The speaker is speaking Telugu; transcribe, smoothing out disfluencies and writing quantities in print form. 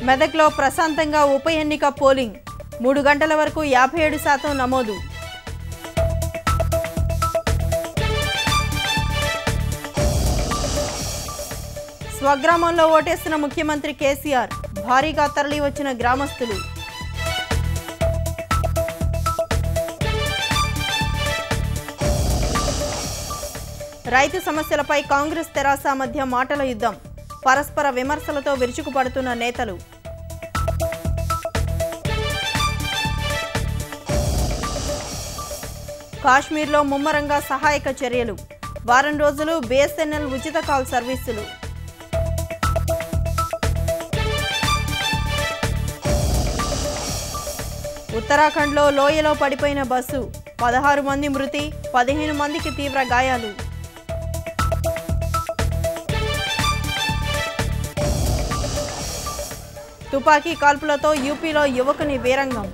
మెదక్లో ప్రశాంతంగా ఉప ఎన్నిక పోలింగ్ 3 గంటల వరకు 57% నమోదు. స్వగ్రామంలో ఓటేస్తున్న ముఖ్యమంత్రి కేసీఆర్, భారీగా తరలి వచ్చిన గ్రామస్తులు. రైతు సమస్యలపై కాంగ్రెస్ తెరాస మధ్య మాటల యుద్ధం, పరస్పర విమర్శలతో విరుచుకుపడుతున్న నేతలు. కాశ్మీర్లో ముమ్మరంగా సహాయక చర్యలు, వారం రోజులు BSNL ఉచిత కాల్ సర్వీసులు. ఉత్తరాఖండ్లో లోయలో పడిపోయిన బస్సు, 16 మంది మృతి, 15 మందికి తీవ్ర గాయాలు. తుపాకీ కాల్పులతో యూపీలో యువకుని వీరంగం.